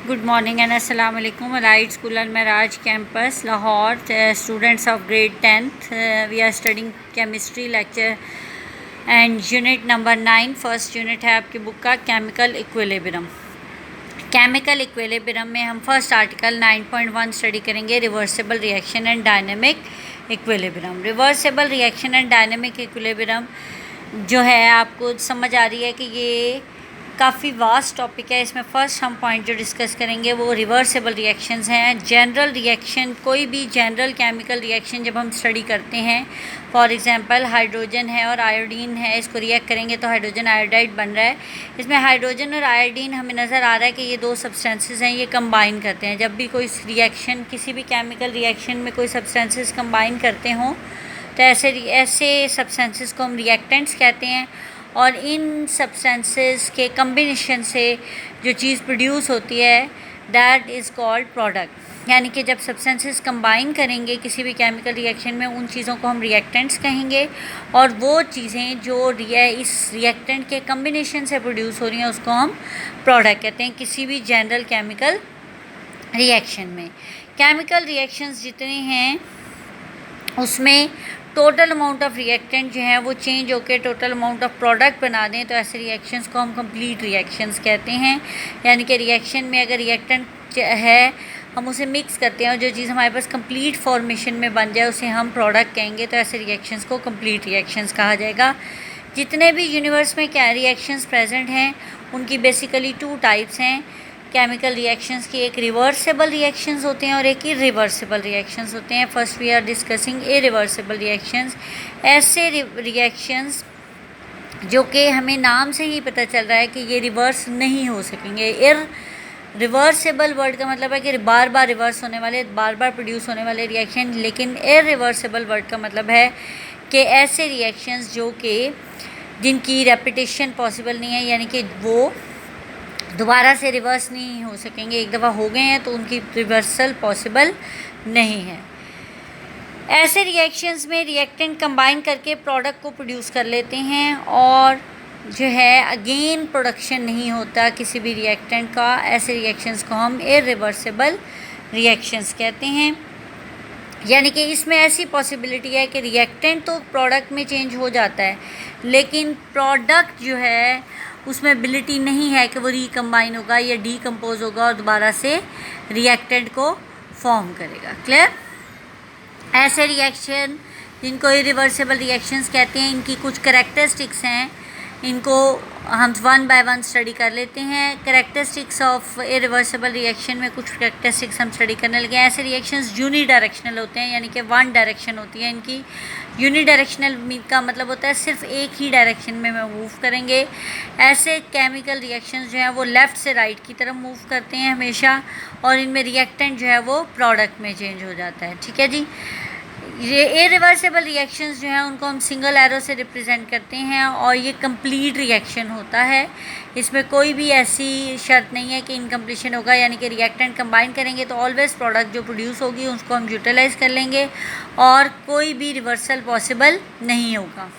Good morning and Assalamu alaikum. Allied School Al Miraj campus, Lahore. Students of grade 10th. We are studying chemistry lecture and unit number 9. First unit है आपकी book का chemical equilibrium. Chemical equilibrium में हम first article 9.1 study करेंगे, reversible reaction and dynamic equilibrium. Reversible reaction and dynamic equilibrium जो है आपको समझ आ रही है कि ये काफ़ी वास्ट टॉपिक है. इसमें फर्स्ट हम पॉइंट जो डिस्कस करेंगे वो रिवर्सिबल रिएक्शंस हैं. जनरल रिएक्शन, कोई भी जनरल केमिकल रिएक्शन जब हम स्टडी करते हैं, फॉर एग्जांपल हाइड्रोजन है और आयोडीन है, इसको रिएक्ट करेंगे तो हाइड्रोजन आयोडाइड बन रहा है. इसमें हाइड्रोजन और आयोडीन हमें नज़र आ रहा है कि ये दो सब्सटेंसेस हैं, ये कंबाइन करते हैं. जब भी कोई रिएक्शन, किसी भी केमिकल रिएक्शन में कोई सब्सटेंसेस कंबाइन करते हों तो ऐसे सब्सटेंसेस को हम रिएक्टेंट्स कहते हैं. और इन सब्सटेंसेस के कम्बिनेशन से जो चीज़ प्रोड्यूस होती है दैट इज़ कॉल्ड प्रोडक्ट. यानी कि जब सब्सटेंसेस कंबाइन करेंगे किसी भी केमिकल रिएक्शन में, उन चीज़ों को हम रिएक्टेंट्स कहेंगे. और वो चीज़ें जो इस रिएक्टेंट के कम्बिनेशन से प्रोड्यूस हो रही हैं उसको हम प्रोडक्ट कहते हैं किसी भी जनरल केमिकल रिएक्शन में. केमिकल रिएक्शंस जितने हैं उसमें टोटल अमाउंट ऑफ रिएक्टेंट जो है वो चेंज होकर टोटल अमाउंट ऑफ प्रोडक्ट बना दें तो ऐसे रिएक्शंस को हम कंप्लीट रिएक्शंस कहते हैं. यानी कि रिएक्शन में अगर रिएक्टेंट है हम उसे मिक्स करते हैं और जो चीज़ हमारे पास कंप्लीट फॉर्मेशन में बन जाए उसे हम प्रोडक्ट कहेंगे, तो ऐसे रिएक्शंस को कंप्लीट रिएक्शंस कहा जाएगा. जितने भी यूनिवर्स में क्या रिएक्शंस प्रेजेंट हैं उनकी बेसिकली 2 टाइप्स हैं केमिकल रिएक्शंस की. एक रिवर्सिबल रिएक्शंस होते हैं और एक इरिवर्सिबल रिएक्शंस होते हैं. First we are discussing irreversible reactions. ऐसे रिएक्शंस जो कि हमें नाम से ही पता चल रहा है कि ये रिवर्स नहीं हो सकेंगे. रिवर्सिबल वर्ड का मतलब है कि बार बार रिवर्स होने वाले, बार बार प्रोड्यूस होने वाले रिएक्शन. लेकिन इरिवर्सिबल वर्ड का मतलब है कि ऐसे रिएक्शंस जो कि जिनकी रेपिटेशन पॉसिबल नहीं है, यानी कि वो दोबारा से रिवर्स नहीं हो सकेंगे. एक दफ़ा हो गए हैं तो उनकी रिवर्सल पॉसिबल नहीं है. ऐसे रिएक्शंस में रिएक्टेंट कंबाइन करके प्रोडक्ट को प्रोड्यूस कर लेते हैं और जो है अगेन प्रोडक्शन नहीं होता किसी भी रिएक्टेंट का. ऐसे रिएक्शंस को हम इरिवर्सिबल रिएक्शंस कहते हैं. यानी कि इसमें ऐसी पॉसिबिलिटी है कि रिएक्टेंट तो प्रोडक्ट में चेंज हो जाता है लेकिन प्रोडक्ट जो है उसमें एबिलिटी नहीं है कि वो रिकम्बाइन होगा या डीकम्पोज होगा और दोबारा से रिएक्टेंट को फॉर्म करेगा. क्लियर? ऐसे रिएक्शन जिनको इरिवर्सिबल रिएक्शंस कहते हैं, इनकी कुछ करैक्टरिस्टिक्स हैं, इनको हम 1 बाय 1 स्टडी कर लेते हैं. करैक्टरिस्टिक्स ऑफ इरिवर्सिबल रिएक्शन में कुछ करैक्टरिस्टिक्स हम स्टडी करने लगे. ऐसे रिएक्शंस यूनिडायरेक्शनल होते हैं, यानी कि 1 डायरेक्शन होती है इनकी. यूनिडायरेक्शनल का मतलब होता है सिर्फ एक ही डायरेक्शन में मूव करेंगे. ऐसे केमिकल रिएक्शंस जो हैं वो लेफ़्ट से राइट की तरफ मूव करते हैं हमेशा और इनमें रिएक्टेंट जो है वो प्रोडक्ट में चेंज हो जाता है. ठीक है जी. ये इरिवर्सिबल रिएक्शंस जो हैं उनको हम सिंगल एरो से रिप्रेजेंट करते हैं और ये कंप्लीट रिएक्शन होता है. इसमें कोई भी ऐसी शर्त नहीं है कि इनकम्प्लीशन होगा, यानी कि रिएक्टेंट कंबाइन करेंगे तो ऑलवेज प्रोडक्ट जो प्रोड्यूस होगी उसको हम यूटिलाइज़ कर लेंगे और कोई भी रिवर्सल पॉसिबल नहीं होगा.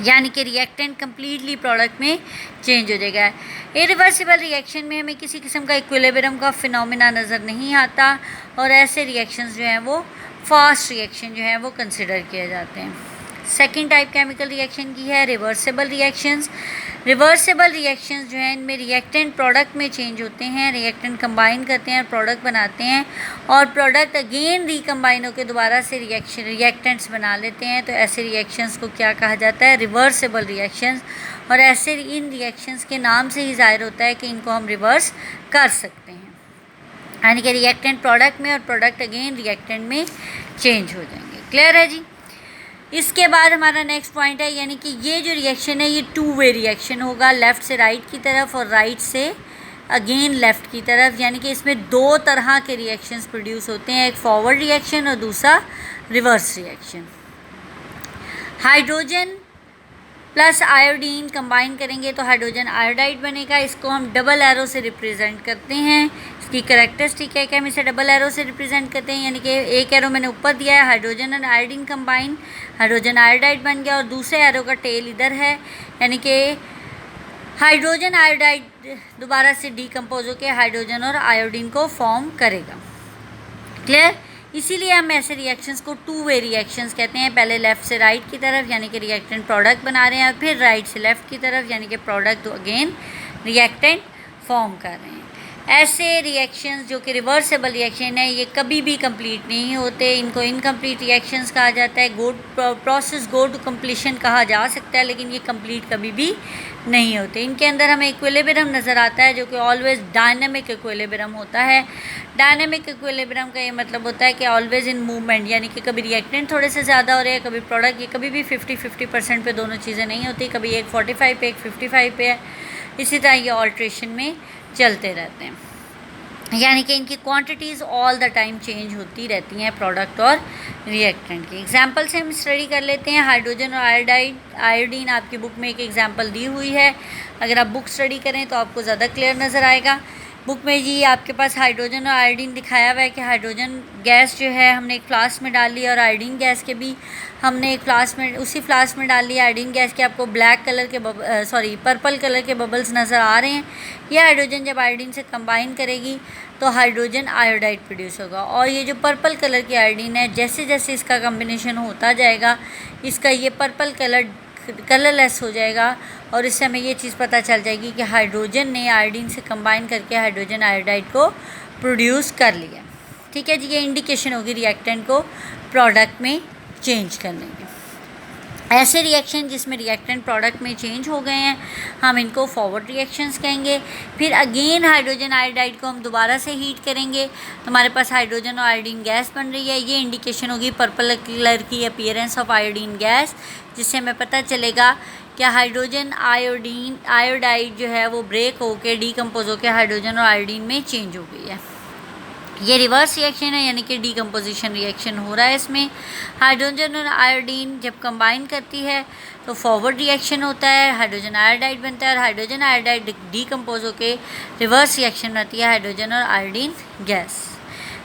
यानी कि रिएक्टेंट कम्प्लीटली प्रोडक्ट में चेंज हो जाएगा. इरिवर्सिबल रिएक्शन में हमें किसी किस्म का इक्विलिब्रियम का फिनोमेना नज़र नहीं आता और ऐसे रिएक्शंस जो हैं वो फास्ट रिएक्शन जो है वो कंसिडर किए जाते हैं. सेकेंड टाइप केमिकल रिएक्शन की है रिवर्सिबल रिएक्शंस. रिवर्सिबल रिएक्शंस जो हैं इनमें रिएक्टेंट प्रोडक्ट में चेंज होते हैं, रिएक्टेंट कंबाइन करते हैं, प्रोडक्ट बनाते हैं और प्रोडक्ट अगेन रिकम्बाइन होकर दोबारा से रिएक्टेंट्स बना लेते हैं. तो ऐसे रिएक्शंस को क्या कहा जाता है? Reversible reactions. और ऐसे इन रिएक्शंस के नाम से ही ज़ाहिर होता है कि इनको हम रिवर्स कर सकते हैं, यानी कि रिएक्टेंट प्रोडक्ट में और प्रोडक्ट अगेन रिएक्टेंट में चेंज हो जाएंगे. क्लियर है जी. इसके बाद हमारा नेक्स्ट पॉइंट है, यानी कि ये जो रिएक्शन है ये 2 वे रिएक्शन होगा, लेफ़्ट से राइट की तरफ और राइट से अगेन लेफ़्ट की तरफ. यानी कि इसमें 2 तरह के रिएक्शंस प्रोड्यूस होते हैं, एक फॉरवर्ड रिएक्शन और दूसरा reverse reaction. Hydrogen plus iodine combine करेंगे तो हाइड्रोजन आयोडाइड बनेगा. इसको हम डबल एरो से रिप्रेजेंट करते हैं. इसकी करैक्टरिस्टिक है कि हम इसे डबल एरो से रिप्रेजेंट करते हैं, यानी कि एक एरो मैंने ऊपर दिया है, हाइड्रोजन और आयोडीन कंबाइन, हाइड्रोजन आयोडाइड बन गया और दूसरे एरो का टेल इधर है, यानी कि हाइड्रोजन आयोडाइड दोबारा से डीकम्पोज होकर हाइड्रोजन और आयोडीन को फॉर्म करेगा। क्लियर? इसीलिए हम ऐसे रिएक्शंस को टू वे रिएक्शंस कहते हैं। पहले लेफ़्ट से राइट की तरफ यानी कि रिएक्टेंट प्रोडक्ट बना रहे हैं, फिर राइट से लेफ़्ट की तरफ यानी कि प्रोडक्ट अगेन रिएक्टेंट फॉर्म कर रहे हैं। ऐसे रिएक्शंस जो कि रिवर्सेबल रिएक्शन है, ये कभी भी कंप्लीट नहीं होते, इनको इनकम्प्लीट रिएक्शंस कहा जाता है। प्रोसेस गो टू कंप्लीशन कहा जा सकता है, लेकिन ये कंप्लीट कभी भी नहीं होते। इनके अंदर हमें इक्विलिब्रियम नज़र आता है जो कि ऑलवेज डायनेमिक इक्विलिब्रियम होता है। डायनेमिक इक्विलिब्रियम का ये मतलब होता है कि ऑलवेज इन मूवमेंट, यानी कि कभी रिएक्टेंट थोड़े से ज़्यादा हो रहे हैं, कभी प्रोडक्ट, ये कभी भी 50-50% पे दोनों चीज़ें नहीं होती, कभी एक 45 पे एक 55 पे है। इसी तरह ये ऑल्ट्रेशन में चलते रहते हैं, यानी कि इनकी quantities all the time change होती रहती हैं प्रोडक्ट और रिएक्टेंट की। एग्जांपल से हम स्टडी कर लेते हैं। हाइड्रोजन और आयोडीन आपकी बुक में एक एग्जांपल दी हुई है। अगर आप बुक स्टडी करें तो आपको ज़्यादा क्लियर नज़र आएगा। बुक में जी आपके पास हाइड्रोजन और आयोडीन दिखाया हुआ है कि हाइड्रोजन गैस जो है हमने एक फ्लास्क में डाल ली और आयोडीन गैस के भी हमने एक फ्लास्क में, उसी फ्लास्क में डाल लिया। आयोडीन गैस के आपको ब्लैक कलर के पर्पल कलर के बबल्स नज़र आ रहे हैं। ये हाइड्रोजन जब आयोडीन से कंबाइन करेगी तो हाइड्रोजन आयोडाइड प्रोड्यूस होगा। और ये जो पर्पल कलर की आयोडीन है, जैसे जैसे इसका कम्बिनेशन होता जाएगा, इसका ये पर्पल कलर कलरलेस हो जाएगा और इससे हमें ये चीज़ पता चल जाएगी कि हाइड्रोजन ने आयोडीन से कंबाइन करके हाइड्रोजन आयोडाइड को प्रोड्यूस कर लिया। ठीक है जी, ये इंडिकेशन होगी रिएक्टेंट को प्रोडक्ट में चेंज करने की। ऐसे रिएक्शन जिसमें रिएक्टेंट प्रोडक्ट में चेंज हो गए हैं, हम इनको फॉरवर्ड रिएक्शंस कहेंगे। फिर अगेन हाइड्रोजन आयोडाइड को हम दोबारा से हीट करेंगे तो हमारे पास हाइड्रोजन और आयोडीन गैस बन रही है। ये इंडिकेशन होगी पर्पल कलर की अपीयरेंस ऑफ आयोडीन गैस, जिससे हमें पता चलेगा कि हाइड्रोजन आयोडाइड जो है वो ब्रेक होकर डीकम्पोज होकर हाइड्रोजन और आयोडीन में चेंज हो गई है। ये रिवर्स रिएक्शन है, यानी कि डीकम्पोजिशन रिएक्शन हो रहा है। इसमें हाइड्रोजन और आयोडीन जब कंबाइन करती है तो फॉरवर्ड रिएक्शन होता है, हाइड्रोजन आयोडाइड बनता है और हाइड्रोजन आयोडाइड डीकम्पोज होकर रिवर्स रिएक्शन बनती है हाइड्रोजन और आयोडीन गैस।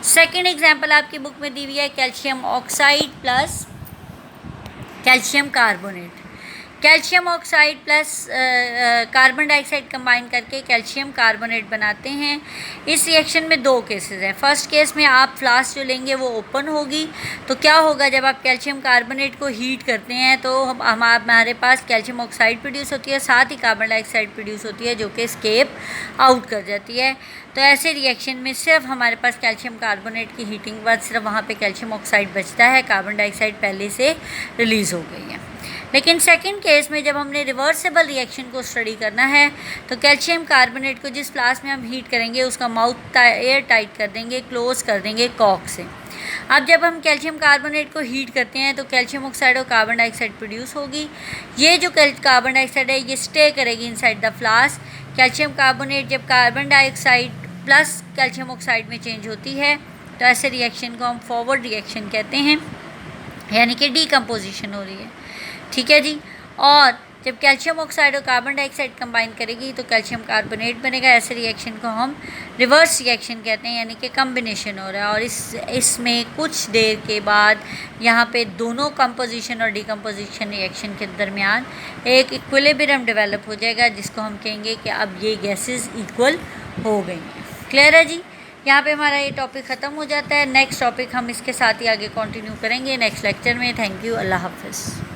सेकेंड एग्जाम्पल आपकी बुक में दी हुई है calcium oxide plus calcium carbonate. Calcium oxide plus carbon dioxide combine करके कैल्शियम कार्बोनेट बनाते हैं। इस रिएक्शन में दो केसेस हैं। फर्स्ट केस में आप फ्लास्क जो लेंगे वो ओपन होगी, तो क्या होगा, जब आप कैल्शियम कार्बोनेट को हीट करते हैं तो हमारे पास कैल्शियम ऑक्साइड प्रोड्यूस होती है, साथ ही कार्बन डाइऑक्साइड प्रोड्यूस होती है जो कि एस्केप आउट कर जाती है। तो ऐसे रिएक्शन में सिर्फ हमारे पास कैल्शियम कार्बोनेट की हीटिंग के बाद सिर्फ वहाँ पे कैल्शियम ऑक्साइड बचता है, कार्बन डाइऑक्साइड पहले से रिलीज़ हो गई है। लेकिन सेकंड केस में जब हमने रिवर्सेबल रिएक्शन को स्टडी करना है तो कैल्शियम कार्बोनेट को जिस फ्लास्क में हम हीट करेंगे उसका माउथ एयर टाइट कर देंगे, क्लोज कर देंगे कॉक से। अब जब हम कैल्शियम कार्बोनेट को हीट करते हैं तो कैल्शियम ऑक्साइड और कार्बन डाइऑक्साइड प्रोड्यूस होगी। ये जो कार्बन डाइऑक्साइड है ये स्टे करेगी inside the flask. Calcium carbonate जब carbon dioxide plus calcium oxide में चेंज होती है तो ऐसे रिएक्शन को हम फॉरवर्ड रिएक्शन कहते हैं, यानी कि डीकम्पोजिशन हो रही है। ठीक है जी। और जब कैल्शियम ऑक्साइड और कार्बन डाइऑक्साइड कंबाइन करेगी तो कैल्शियम कार्बोनेट बनेगा। ऐसे रिएक्शन को हम रिवर्स रिएक्शन कहते हैं, यानी कि कम्बिनेशन हो रहा है। और इसमें कुछ देर के बाद यहाँ पे दोनों कंपोजिशन और डीकम्पोजिशन रिएक्शन के दरमियान एक इक्विलिब्रियम डेवलप हो जाएगा, जिसको हम कहेंगे कि अब ये गैसेस इक्वल हो गई हैं। क्लियर है जी। यहाँ पे हमारा ये टॉपिक ख़त्म हो जाता है। नेक्स्ट टॉपिक हम इसके साथ ही आगे कंटिन्यू करेंगे नेक्स्ट लेक्चर में। Thank you. अल्लाह हाफ़िज़।